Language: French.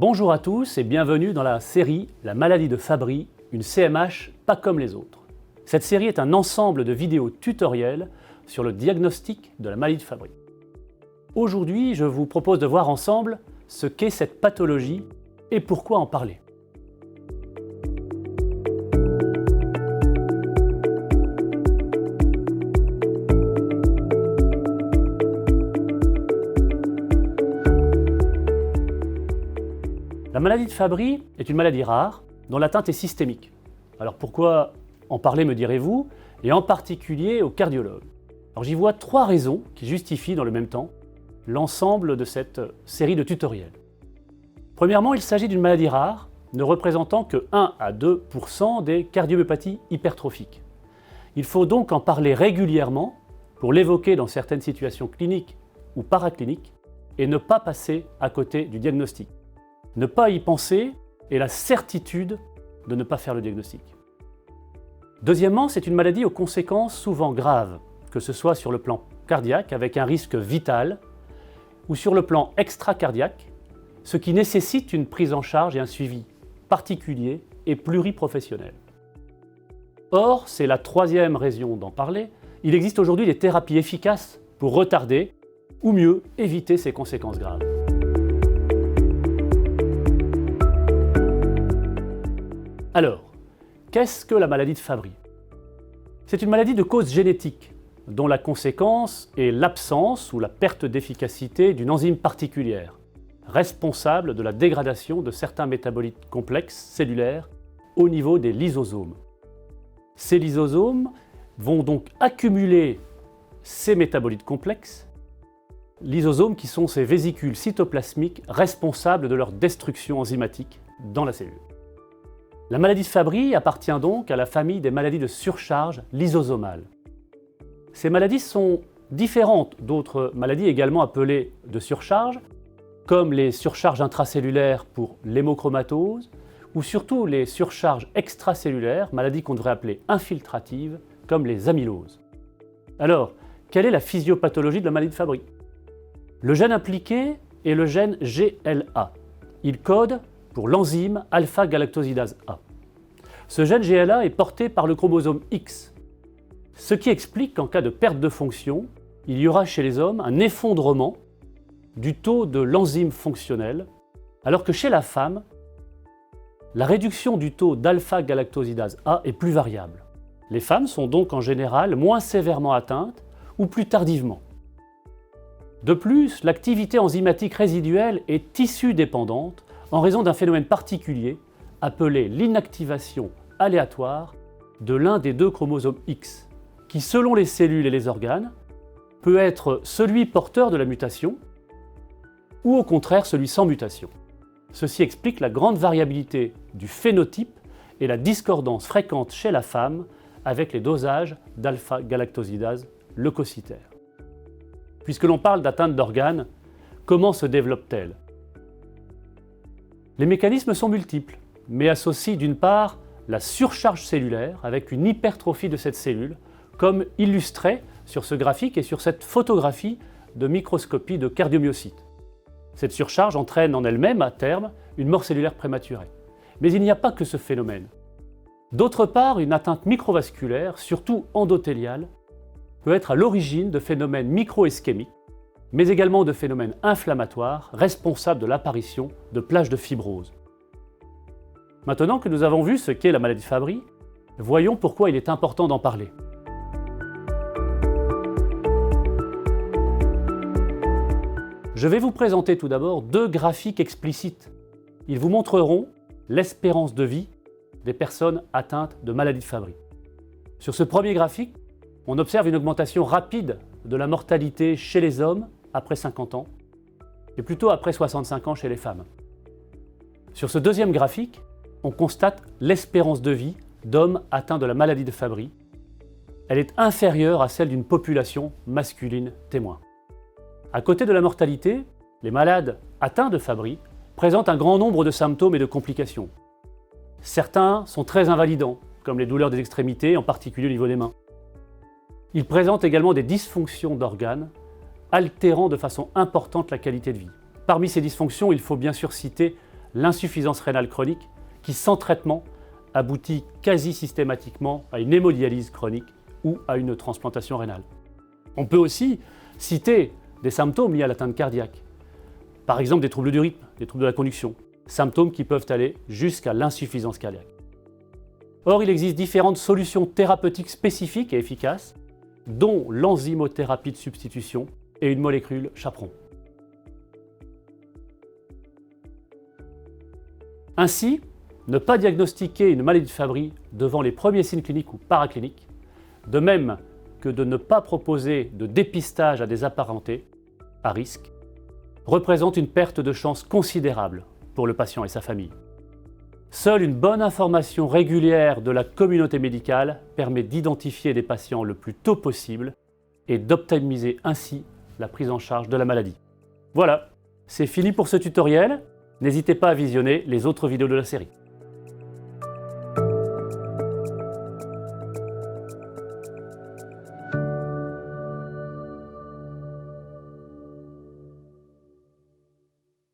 Bonjour à tous et bienvenue dans la série La maladie de Fabry, une CMH pas comme les autres. Cette série est un ensemble de vidéos tutoriels sur le diagnostic de la maladie de Fabry. Aujourd'hui, je vous propose de voir ensemble ce qu'est cette pathologie et pourquoi en parler. La maladie de Fabry est une maladie rare dont l'atteinte est systémique. Alors pourquoi en parler, me direz-vous, et en particulier aux cardiologues? Alors j'y vois trois raisons qui justifient dans le même temps l'ensemble de cette série de tutoriels. Premièrement, il s'agit d'une maladie rare ne représentant que 1 à 2% des cardiomyopathies hypertrophiques. Il faut donc en parler régulièrement pour l'évoquer dans certaines situations cliniques ou paracliniques et ne pas passer à côté du diagnostic. Ne pas y penser est la certitude de ne pas faire le diagnostic. Deuxièmement, c'est une maladie aux conséquences souvent graves, que ce soit sur le plan cardiaque avec un risque vital ou sur le plan extracardiaque, ce qui nécessite une prise en charge et un suivi particulier et pluriprofessionnel. Or, c'est la troisième raison d'en parler, il existe aujourd'hui des thérapies efficaces pour retarder ou mieux éviter ces conséquences graves. Alors, qu'est-ce que la maladie de Fabry? C'est une maladie de cause génétique, dont la conséquence est l'absence ou la perte d'efficacité d'une enzyme particulière, responsable de la dégradation de certains métabolites complexes cellulaires au niveau des lysosomes. Ces lysosomes vont donc accumuler ces métabolites complexes, lysosomes qui sont ces vésicules cytoplasmiques responsables de leur destruction enzymatique dans la cellule. La maladie de Fabry appartient donc à la famille des maladies de surcharge lysosomale. Ces maladies sont différentes d'autres maladies également appelées de surcharge, comme les surcharges intracellulaires pour l'hémochromatose, ou surtout les surcharges extracellulaires, maladies qu'on devrait appeler infiltratives, comme les amyloses. Alors, quelle est la physiopathologie de la maladie de Fabry? Le gène impliqué est le gène GLA. Il code pour l'enzyme alpha-galactosidase A. Ce gène GLA est porté par le chromosome X, ce qui explique qu'en cas de perte de fonction, il y aura chez les hommes un effondrement du taux de l'enzyme fonctionnelle, alors que chez la femme, la réduction du taux d'alpha-galactosidase A est plus variable. Les femmes sont donc en général moins sévèrement atteintes ou plus tardivement. De plus, l'activité enzymatique résiduelle est tissue-dépendante en raison d'un phénomène particulier appelé l'inactivation aléatoire de l'un des deux chromosomes X, qui selon les cellules et les organes, peut être celui porteur de la mutation ou au contraire celui sans mutation. Ceci explique la grande variabilité du phénotype et la discordance fréquente chez la femme avec les dosages d'alpha-galactosidase leucocytaire. Puisque l'on parle d'atteinte d'organes, comment se développe-t-elle? Les mécanismes sont multiples, mais associent d'une part la surcharge cellulaire avec une hypertrophie de cette cellule, comme illustré sur ce graphique et sur cette photographie de microscopie de cardiomyocytes. Cette surcharge entraîne en elle-même, à terme, une mort cellulaire prématurée. Mais il n'y a pas que ce phénomène. D'autre part, une atteinte microvasculaire, surtout endothéliale, peut être à l'origine de phénomènes microischémiques, mais également de phénomènes inflammatoires responsables de l'apparition de plages de fibrose. Maintenant que nous avons vu ce qu'est la maladie de Fabry, voyons pourquoi il est important d'en parler. Je vais vous présenter tout d'abord deux graphiques explicites. Ils vous montreront l'espérance de vie des personnes atteintes de maladie de Fabry. Sur ce premier graphique, on observe une augmentation rapide de la mortalité chez les hommes après 50 ans, et plutôt après 65 ans chez les femmes. Sur ce deuxième graphique, on constate l'espérance de vie d'hommes atteints de la maladie de Fabry. Elle est inférieure à celle d'une population masculine témoin. À côté de la mortalité, les malades atteints de Fabry présentent un grand nombre de symptômes et de complications. Certains sont très invalidants, comme les douleurs des extrémités, en particulier au niveau des mains. Ils présentent également des dysfonctions d'organes, altérant de façon importante la qualité de vie. Parmi ces dysfonctions, il faut bien sûr citer l'insuffisance rénale chronique qui, sans traitement, aboutit quasi systématiquement à une hémodialyse chronique ou à une transplantation rénale. On peut aussi citer des symptômes liés à l'atteinte cardiaque, par exemple des troubles du rythme, des troubles de la conduction, symptômes qui peuvent aller jusqu'à l'insuffisance cardiaque. Or, il existe différentes solutions thérapeutiques spécifiques et efficaces, dont l'enzymothérapie de substitution et une molécule chaperon. Ainsi, ne pas diagnostiquer une maladie de Fabry devant les premiers signes cliniques ou paracliniques, de même que de ne pas proposer de dépistage à des apparentés à risque, représente une perte de chance considérable pour le patient et sa famille. Seule une bonne information régulière de la communauté médicale permet d'identifier les patients le plus tôt possible et d'optimiser ainsi la prise en charge de la maladie. Voilà, c'est fini pour ce tutoriel. N'hésitez pas à visionner les autres vidéos de la série.